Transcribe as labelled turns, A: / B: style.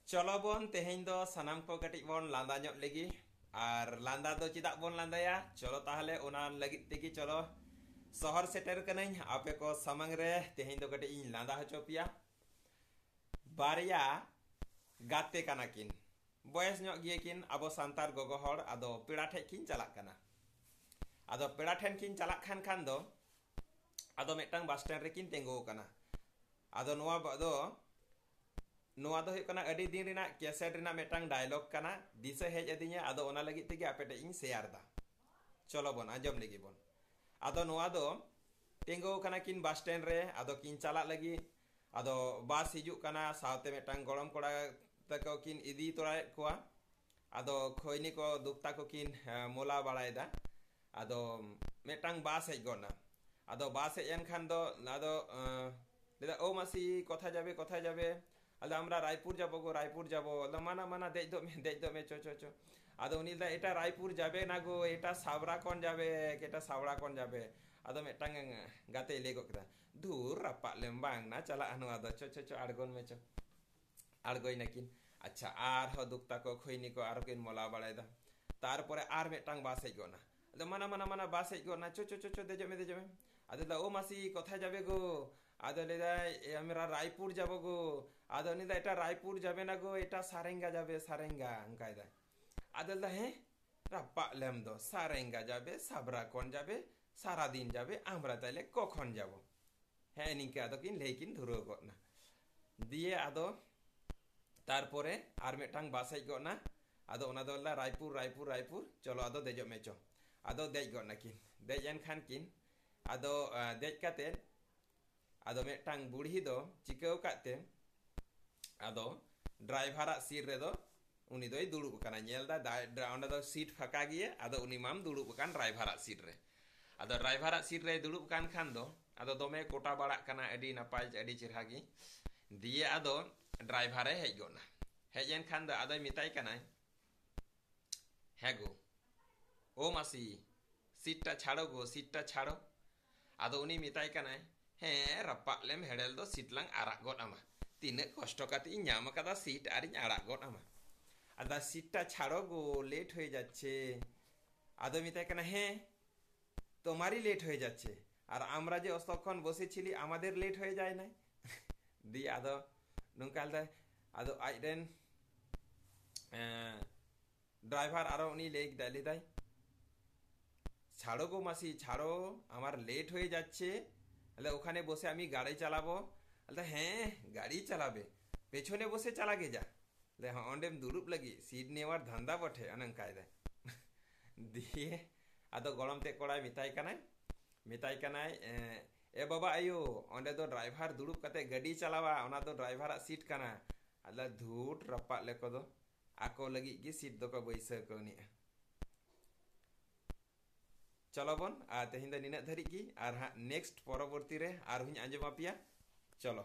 A: चलो बोन तेहें दो सनाम को कटिक बोन लांदा ᱧᱚᱜ लगी और लांदा दो चिदा बोन लांदाया चलो ताहले ओना लगित तेगी चलो शहर सेटर कनई आपे को समंग रे तेहें दो कटिक इन लांदा हचो पिया बारिया गाते काना किन बयस ᱧᱚᱜ गिए किन अबो सांतार गोगो हर आदो पेड़ा ठे किन चलाक काना आदो पेड़ा ठेन किन चलाक खान दो आदो मेटंग बस स्टैंड रे किन तेंगो काना आदो नोआ दो हुयुग कना अडी दिन रिना कैसेट रिना मेटंग डायलॉग कना दिशा हेज अदिया आदो ओना लगी तेगे आपेटे इन शेयर दा चलो बोन आजम लगी बोन आदो नोआ दो तेंगो कना किन बस स्टैंड रे आदो किन चला लगी आदो बस हिजुग कना सावते मेटंग गरम कोड़ा तको किन इदी तोराय कोआ आदो खोइनी को दुक्ता को किन मोला बाड़ायदा आदो मेटंग बस हेज गोना आदो बस हेज एन खान दो आदो लेदा ओ मासी कथा जाबे आदो हमरा रायपुर जाबो गो रायपुर जाबो आदो माना देज दो में चो आदो उनी दा एटा रायपुर जाबे ना गो एटा सावड़ा कोन जाबे केटा सावड़ा कोन जाबे आदो मेटंग गाते लेगो कदा दूर रपा लेम्बांग ना चला अनु आदो चो आड़गोन में चो आड़गोय नकिन अच्छा आर हो दुक्ता को खोइनी को आर किन मोला बाड़ायदा तारपरे आर मेटंग बास हेज गोना आदो माना बास हेज गोना चो देजो में आदो दा ओ मासी कथा जाबे गो आदो लेदा हमरा रायपुर जाबो गो आदो निदा एटा रायपुर जाबे ना गो एटा सारेंगा जाबे सारेंगा अंकायदा आदो दा हे रप्पा लेम दो सारेंगा जाबे साबरा कोन जाबे सारा दिन जाबे हमरा ताइले कखन जाबो हे निंके आदो किन लेकिन धुरो गोना दिए आदो तारपरे आर मेटंग बास हेज गोना आदो ओना दो रायपुर चलो आदो देजो मेचो आदो देज गोना किन देज एन खान किन आदो देज काते आदो मेटंग बुढ़ी दो चिकाव काते आदो ड्राइवर सीट रे दो उनी दोय दुड़ुब काना नेलदा ओंडे दो सीट फाका गिए आदो उनी माम दुड़ुब कान ड्राइवर सीट रे आदो ड्राइवर सीट रे दुड़ुब कान खान दो आदो दोमे कोटा बाड़ा काना अडी नापाय अडी चिरहा गी दिए आदो driver hedge gonna hedge N Khan दो आदो मिताय काना हेगो ओ मासी सीटटा छाड़ो आदो उनी मिताय काना हे रपा लेम हेडेल दो सीट लांग आराग गोद आमा तीन कष्ट काते इन नाम कादा सीट आर इन आराग गोद आमा आदा सीटटा छाड़ो गो लेट हो जाच्छे आदो मिताय काना हे तोमारी लेट हो जाच्छे और आमरा जे अस्तक्षण बसेछिली आमादेर लेट हो जाय ना दिए आदो नंकालदा आदो आइरेन ड्राइवर आरो उनी लेदाय छाड़ो गो मासी छाड़ो आमार लेट हो जाच्छे अल्लाह ओखाने बसे आमी गाड़ी चालाबो अल्लाह हैं गाड़ी चालाबे पेछने बसे चला गे जा ले हाँ ओंडेम दुड़ुब लगी सीट नेवार धंधा बठे अनंकायदा दिए आदो गरम ते कोड़ा मिताय कानाय ए बाबा आयो ओंडे दो ड्राइवर दुड़ुब कते गाड़ी चलावा ओना दो ड्राइवर सीट काना अल्लाह धूट रपा लेको दो आको लगी गी सीट दो को बैसा कोनी चलो बोन तेहें दो निना धरी की और हाँ नेक्स्ट परवर्ती रे और हुई आंजमा पिया चलो।